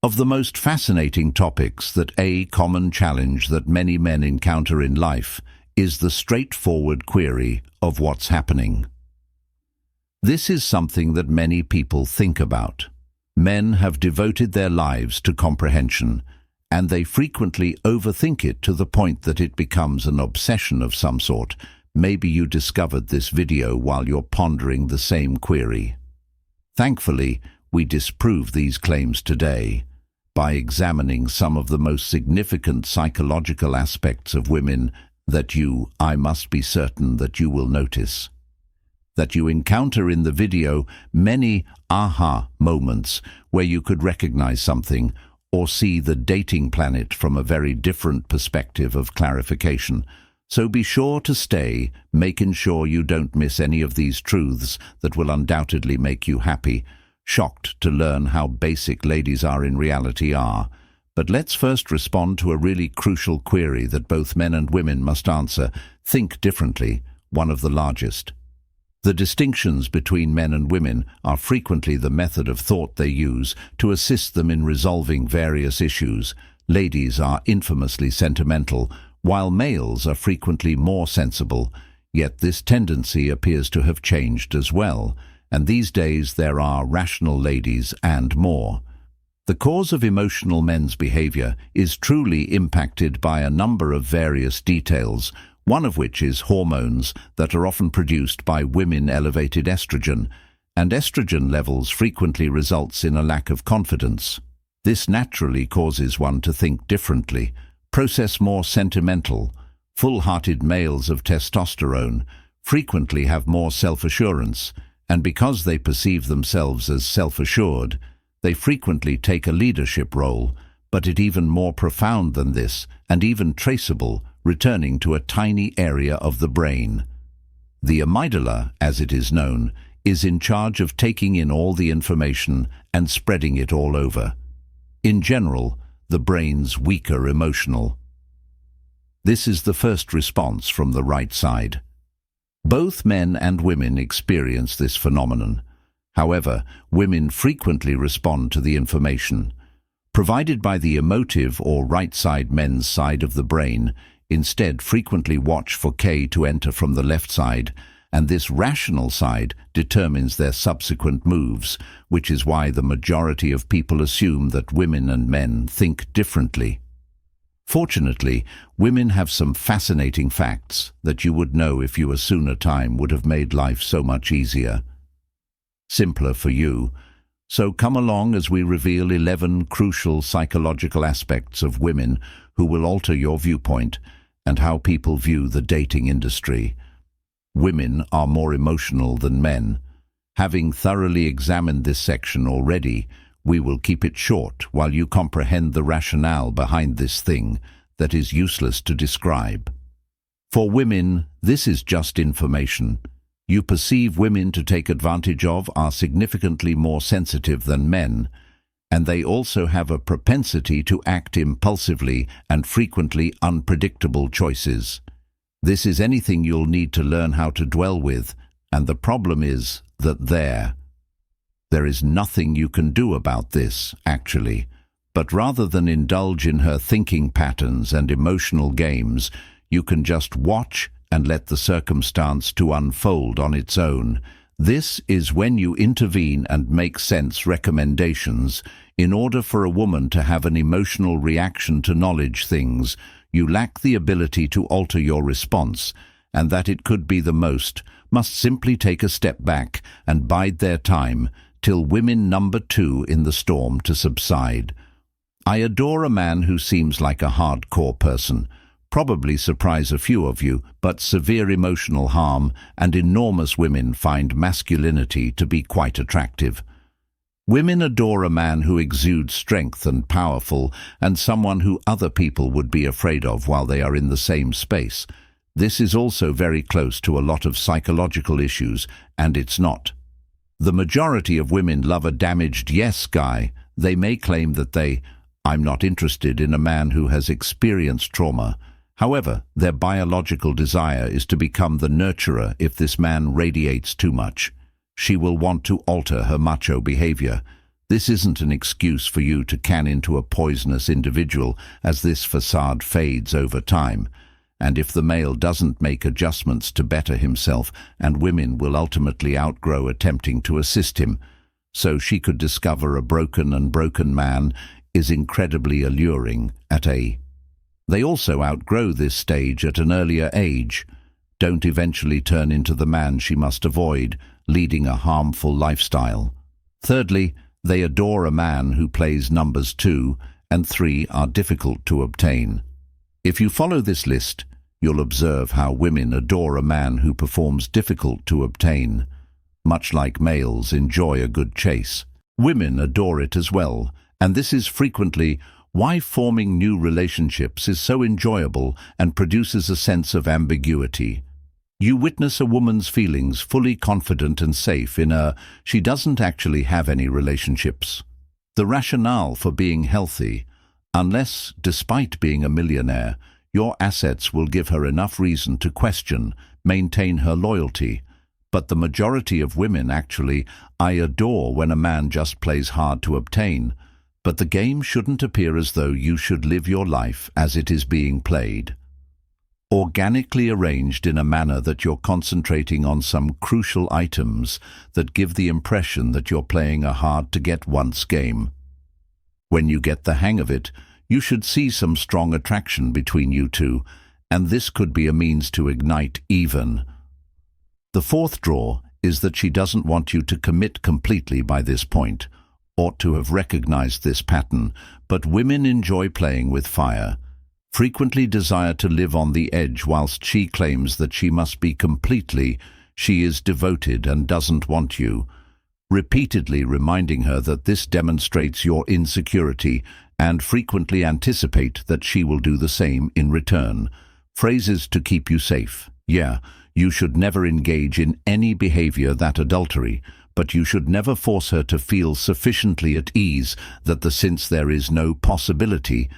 Of the most fascinating topics, that a common challenge that many men encounter in life is the straightforward query of what's happening. This is something that many people think about. Men have devoted their lives to comprehension, and they frequently overthink it to the point that it becomes an obsession of some sort. Maybe you discovered this video while you're pondering the same query. Thankfully, we disprove these claims today by examining some of the most significant psychological aspects of women that I must be certain that you will notice. That you encounter in the video many aha moments where you could recognize something or see the dating planet from a very different perspective of clarification. So be sure to stay, making sure you don't miss any of these truths that will undoubtedly make you happy. Shocked to learn how basic ladies are in reality are. But let's first respond to a really crucial query that both men and women must answer. Think differently, one of the largest. The distinctions between men and women are frequently the method of thought they use to assist them in resolving various issues. Ladies are infamously sentimental, while males are frequently more sensible. Yet this tendency appears to have changed as well, and these days there are rational ladies and more. The cause of emotional men's behavior is truly impacted by a number of various details, one of which is hormones that are often produced by women. Elevated estrogen, and estrogen levels frequently results in a lack of confidence. This naturally causes one to think differently, process more sentimental. Full-hearted males of testosterone frequently have more self-assurance, and because they perceive themselves as self-assured, they frequently take a leadership role, but it even more profound than this, and even traceable, returning to a tiny area of the brain. The amygdala, as it is known, is in charge of taking in all the information and spreading it all over. In general, the brain's weaker emotional. This is the first response from the right side. Both men and women experience this phenomenon. However, women frequently respond to the information provided by the emotive or right side. Men's side of the brain instead frequently watch for K to enter from the left side, and this rational side determines their subsequent moves, which is why the majority of people assume that women and men think differently. Fortunately, women have some fascinating facts that you would know if you a sooner time would have made life so much easier, simpler for you. So come along as we reveal 11 crucial psychological aspects of women who will alter your viewpoint and how people view the dating industry. Women are more emotional than men. Having thoroughly examined this section already, we will keep it short while you comprehend the rationale behind this thing that is useless to describe. For women, this is just information. You perceive women to take advantage of are significantly more sensitive than men, and they also have a propensity to act impulsively and frequently unpredictable choices. This is anything you'll need to learn how to dwell with, and the problem is that there is nothing you can do about this, actually. But rather than indulge in her thinking patterns and emotional games, you can just watch and let the circumstance to unfold on its own. This is when you intervene and make sense recommendations. In order for a woman to have an emotional reaction to knowledge things, you lack the ability to alter your response, and that it could be the most, must simply take a step back and bide their time till women number 2 in the storm to subside. I adore a man who seems like a hardcore person. Probably surprise a few of you, but severe emotional harm and enormous women find masculinity to be quite attractive. Women adore a man who exudes strength and powerful, and someone who other people would be afraid of while they are in the same space. This is also very close to a lot of psychological issues, and it's not. The majority of women love a damaged yes guy. They may claim that I'm not interested in a man who has experienced trauma. However, their biological desire is to become the nurturer. If this man radiates too much, she will want to alter her macho behavior. This isn't an excuse for you to can into a poisonous individual, as this facade fades over time. And if the male doesn't make adjustments to better himself, and women will ultimately outgrow attempting to assist him, so she could discover a broken man is incredibly alluring They also outgrow this stage at an earlier age. Don't eventually turn into the man she must avoid, leading a harmful lifestyle. Thirdly, they adore a man who plays numbers 2 and 3 are difficult to obtain. If you follow this list, you'll observe how women adore a man who performs difficult to obtain. Much like males enjoy a good chase, women adore it as well, and this is frequently why forming new relationships is so enjoyable and produces a sense of ambiguity. You witness a woman's feelings fully confident and safe in she doesn't actually have any relationships. The rationale for being healthy, unless, despite being a millionaire, your assets will give her enough reason to question, maintain her loyalty. But the majority of women actually, I adore when a man just plays hard to obtain. But the game shouldn't appear as though you should live your life as it is being played. Organically arranged in a manner that you're concentrating on some crucial items that give the impression that you're playing a hard-to-get-once game. When you get the hang of it, you should see some strong attraction between you two, and this could be a means to ignite even. The fourth draw is that she doesn't want you to commit completely by this point. Ought to have recognized this pattern, but women enjoy playing with fire, frequently desire to live on the edge whilst she claims that she must be completely, she is devoted and doesn't want you, repeatedly reminding her that this demonstrates your insecurity and frequently anticipate that she will do the same in return. Phrases to keep you safe. Yeah, you should never engage in any behavior that adultery, but you should never force her to feel sufficiently at ease that since there is no possibility,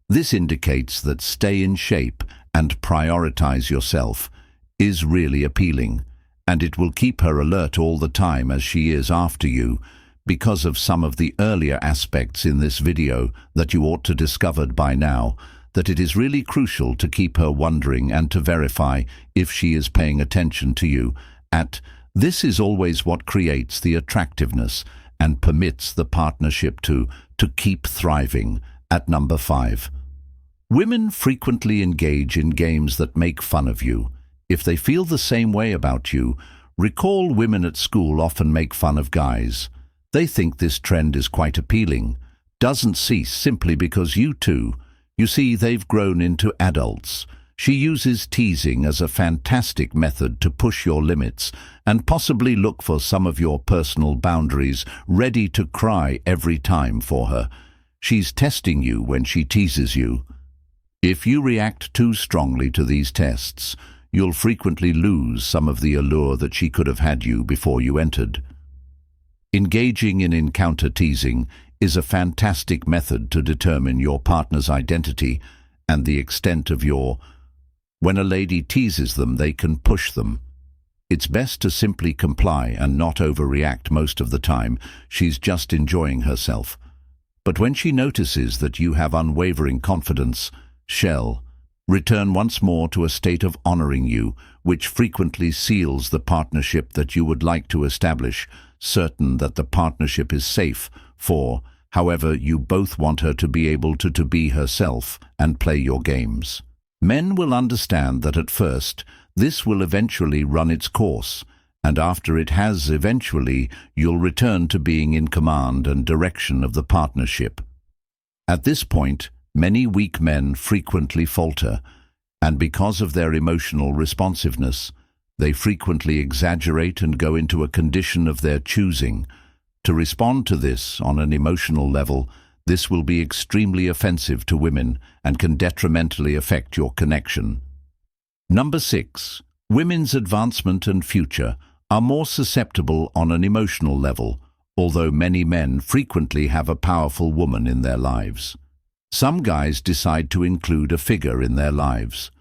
this indicates that stay in shape and prioritize yourself is really appealing, and it will keep her alert all the time as she is after you, because of some of the earlier aspects in this video that you ought to discovered by now, that it is really crucial to keep her wondering and to verify if she is paying attention to you. This is always what creates the attractiveness and permits the partnership to keep thriving. At number 5. Women frequently engage in games that make fun of you. If they feel the same way about you, recall women at school often make fun of guys. They think this trend is quite appealing, doesn't cease simply because you see, they've grown into adults. She uses teasing as a fantastic method to push your limits and possibly look for some of your personal boundaries, ready to cry every time for her. She's testing you when she teases you. If you react too strongly to these tests, you'll frequently lose some of the allure that she could have had you before you entered. Engaging in encounter teasing is a fantastic method to determine your partner's identity and the extent of When a lady teases them, they can push them. It's best to simply comply and not overreact most of the time. She's just enjoying herself. But when she notices that you have unwavering confidence, return once more to a state of honoring you, which frequently seals the partnership that you would like to establish, certain that the partnership is safe however, you both want her to be able to be herself and play your games. Men will understand that at first, this will eventually run its course, and after it has eventually, you'll return to being in command and direction of the partnership. At this point, many weak men frequently falter, and because of their emotional responsiveness, they frequently exaggerate and go into a condition of their choosing. To respond to this on an emotional level, this will be extremely offensive to women and can detrimentally affect your connection. Number 6. Women's advancement and future are more susceptible on an emotional level, although many men frequently have a powerful woman in their lives. Some guys decide to include a figure in their lives,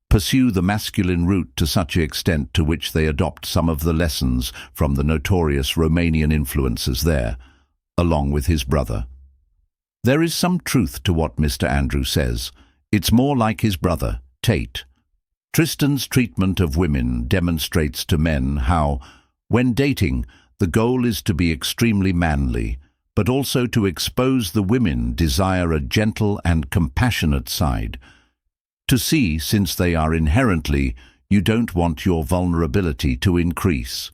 pursue the masculine route to such an extent to which they adopt some of the lessons from the notorious Romanian influences there, along with his brother. There is some truth to what Mr. Andrew says. It's more like his brother, Tate. Tristan's treatment of women demonstrates to men how, when dating, the goal is to be extremely manly, but also to expose the women desire a gentle and compassionate side. To see, since they are inherently, you don't want your vulnerability to increase,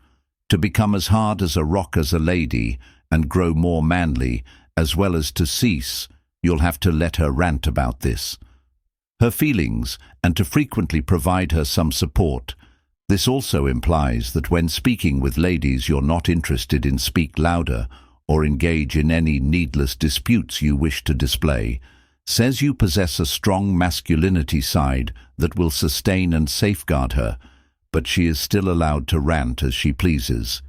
to become as hard as a rock as a lady and grow more manly, as well as to cease, you'll have to let her rant about this. Her feelings, and to frequently provide her some support. This also implies that when speaking with ladies you're not interested in speak louder or engage in any needless disputes you wish to display, says you possess a strong masculinity side that will sustain and safeguard her, but she is still allowed to rant as she pleases.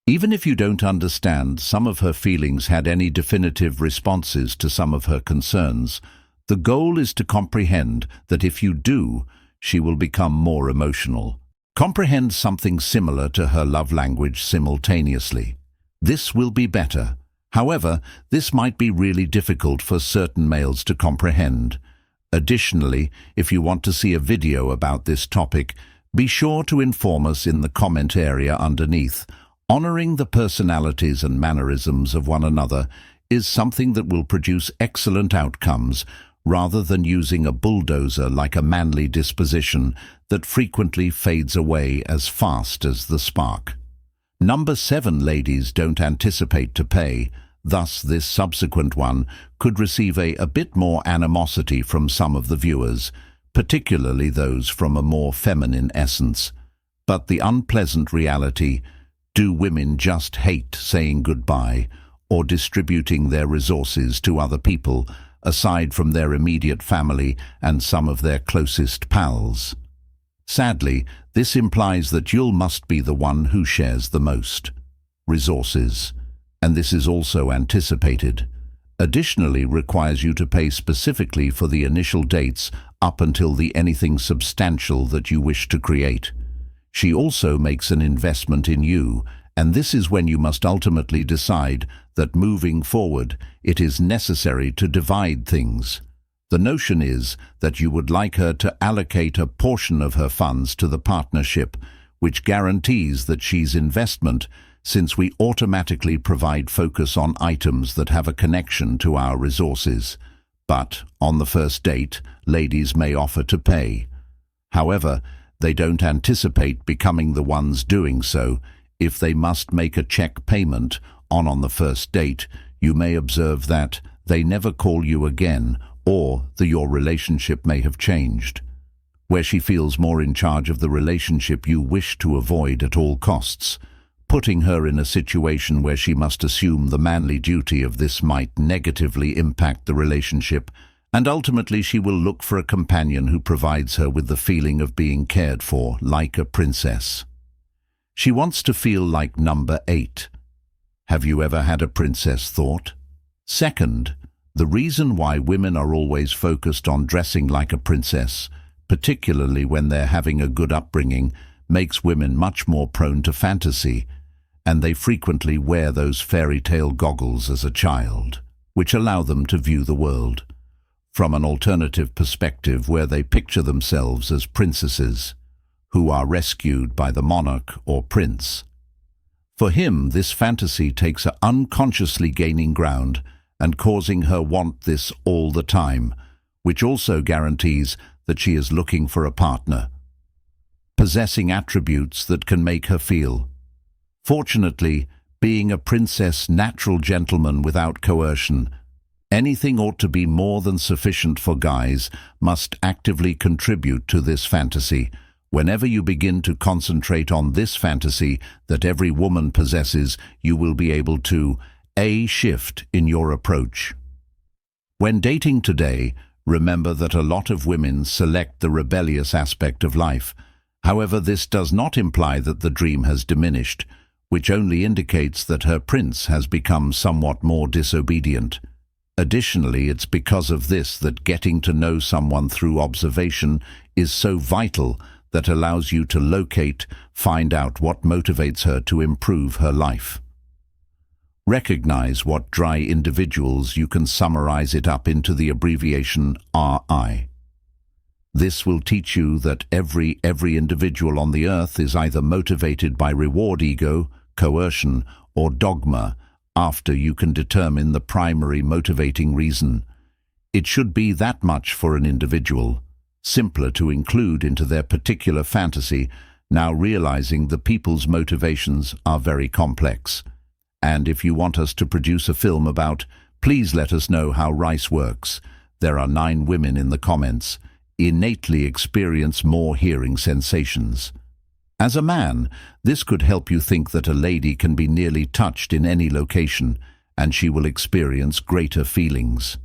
Even if you don't understand some of her feelings, had any definitive responses to some of her concerns, the goal is to comprehend that if you do, she will become more emotional. Comprehend something similar to her love language simultaneously. This will be better. However, this might be really difficult for certain males to comprehend. Additionally, if you want to see a video about this topic, be sure to inform us in the comment area underneath. Honoring the personalities and mannerisms of one another is something that will produce excellent outcomes, rather than using a bulldozer like a manly disposition that frequently fades away as fast as the spark. Number 7, ladies don't anticipate to pay. Thus, this subsequent one could receive a bit more animosity from some of the viewers, particularly those from a more feminine essence. But the unpleasant reality: do women just hate saying goodbye or distributing their resources to other people, aside from their immediate family and some of their closest pals? Sadly, this implies that you must be the one who shares the most resources, and this is also anticipated. Additionally, requires you to pay specifically for the initial dates up until the anything substantial that you wish to create. She also makes an investment in you, and this is when you must ultimately decide that moving forward it is necessary to divide things. The notion is that you would like her to allocate a portion of her funds to the partnership, which guarantees that she's investment, since we automatically provide focus on items that have a connection to our resources. But on the first date, ladies may offer to pay. However, they don't anticipate becoming the ones doing so. If they must make a check payment on the first date, you may observe that they never call you again, or that your relationship may have changed. Where she feels more in charge of the relationship, you wish to avoid at all costs. Putting her in a situation where she must assume the manly duty of this might negatively impact the relationship, and ultimately she will look for a companion who provides her with the feeling of being cared for, like a princess. She wants to feel like number 8. Have you ever had a princess thought? Second, the reason why women are always focused on dressing like a princess, particularly when they're having a good upbringing, makes women much more prone to fantasy, and they frequently wear those fairy tale goggles as a child, which allow them to view the world from an alternative perspective, where they picture themselves as princesses who are rescued by the monarch or prince. For him, this fantasy takes her unconsciously gaining ground and causing her want this all the time, which also guarantees that she is looking for a partner, possessing attributes that can make her feel. Fortunately, being a princess, natural gentleman without coercion, anything ought to be more than sufficient for guys must actively contribute to this fantasy. Whenever you begin to concentrate on this fantasy that every woman possesses, you will be able to shift in your approach. When dating today, remember that a lot of women select the rebellious aspect of life. However, this does not imply that the dream has diminished, which only indicates that her prince has become somewhat more disobedient. Additionally, it's because of this that getting to know someone through observation is so vital, that allows you to find out what motivates her to improve her life. Recognize what dry individuals you can summarize it up into the abbreviation RI. This will teach you that every individual on the earth is either motivated by reward ego, coercion, or dogma after you can determine the primary motivating reason. It should be that much for an individual, simpler to include into their particular fantasy, now realizing the people's motivations are very complex. And if you want us to produce a film about, please let us know how rice works. There are 9 women in the comments. Innately experience more hearing sensations. As a man, this could help you think that a lady can be nearly touched in any location, and she will experience greater feelings.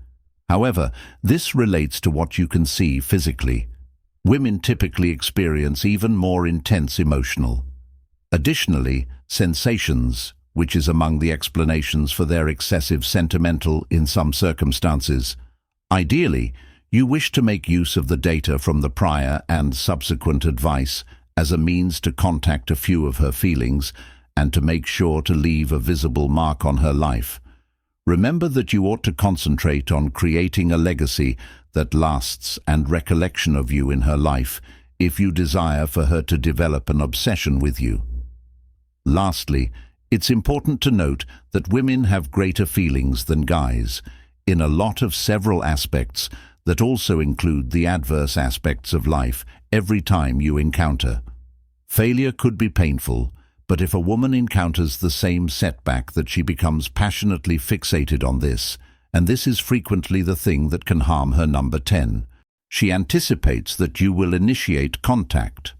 However, this relates to what you can see physically. Women typically experience even more intense emotional. Additionally, sensations, which is among the explanations for their excessive sentimental in some circumstances. Ideally, you wish to make use of the data from the prior and subsequent advice as a means to contact a few of her feelings and to make sure to leave a visible mark on her life. Remember that you ought to concentrate on creating a legacy that lasts and recollection of you in her life if you desire for her to develop an obsession with you. Lastly, it's important to note that women have greater feelings than guys in a lot of several aspects that also include the adverse aspects of life every time you encounter. Failure could be painful, but if a woman encounters the same setback that she becomes passionately fixated on this, and this is frequently the thing that can harm her number 10, she anticipates that you will initiate contact.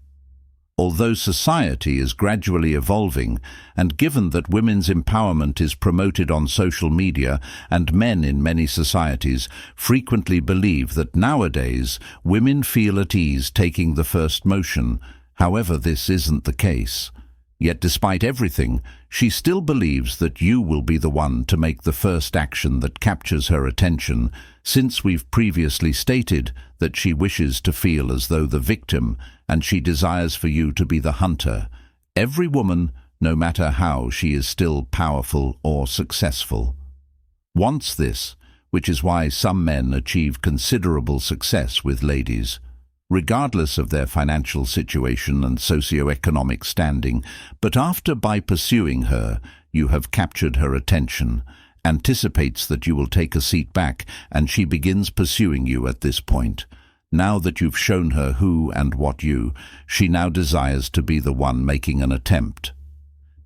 Although society is gradually evolving, and given that women's empowerment is promoted on social media, and men in many societies frequently believe that nowadays women feel at ease taking the first motion, however this isn't the case. Yet despite everything, she still believes that you will be the one to make the first action that captures her attention, since we've previously stated that she wishes to feel as though the victim and she desires for you to be the hunter. Every woman, no matter how she is still powerful or successful, wants this, which is why some men achieve considerable success with ladies, regardless of their financial situation and socio-economic standing, but after by pursuing her, you have captured her attention, anticipates that you will take a seat back, and she begins pursuing you at this point. Now that you've shown her who and what she now desires to be the one making an attempt.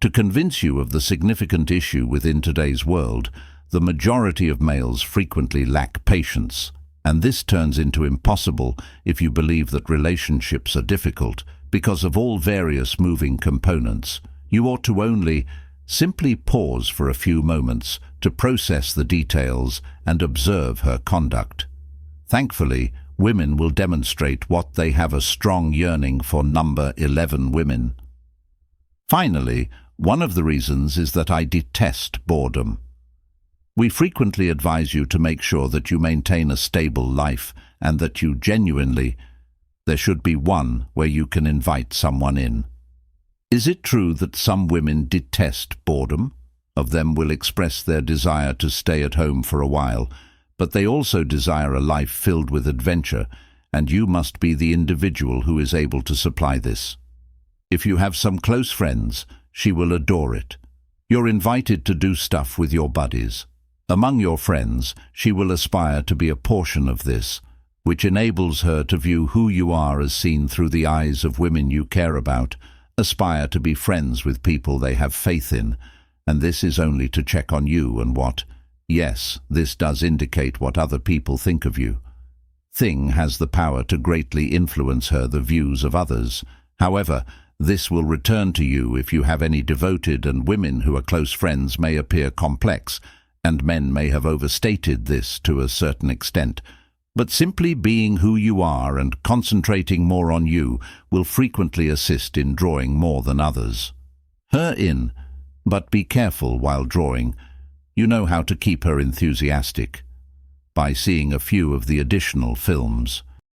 To convince you of the significant issue within today's world, the majority of males frequently lack patience, and this turns into impossible if you believe that relationships are difficult because of all various moving components. You ought to only simply pause for a few moments to process the details and observe her conduct. Thankfully, women will demonstrate what they have a strong yearning for number 11 women. Finally, one of the reasons is that I detest boredom. We frequently advise you to make sure that you maintain a stable life and that you genuinely, there should be one where you can invite someone in. Is it true that some women detest boredom? Of them will express their desire to stay at home for a while, but they also desire a life filled with adventure, and you must be the individual who is able to supply this. If you have some close friends, she will adore it. You're invited to do stuff with your buddies. Among your friends, she will aspire to be a portion of this, which enables her to view who you are as seen through the eyes of women you care about, aspire to be friends with people they have faith in, and this is only to check on you and what, yes, this does indicate what other people think of you. Thing has the power to greatly influence the views of others. However, this will return to you if you have any devoted, and women who are close friends may appear complex, and men may have overstated this to a certain extent. But simply being who you are and concentrating more on you will frequently assist in drawing more than others. Her in, but be careful while drawing. You know how to keep her enthusiastic by seeing a few of the additional films.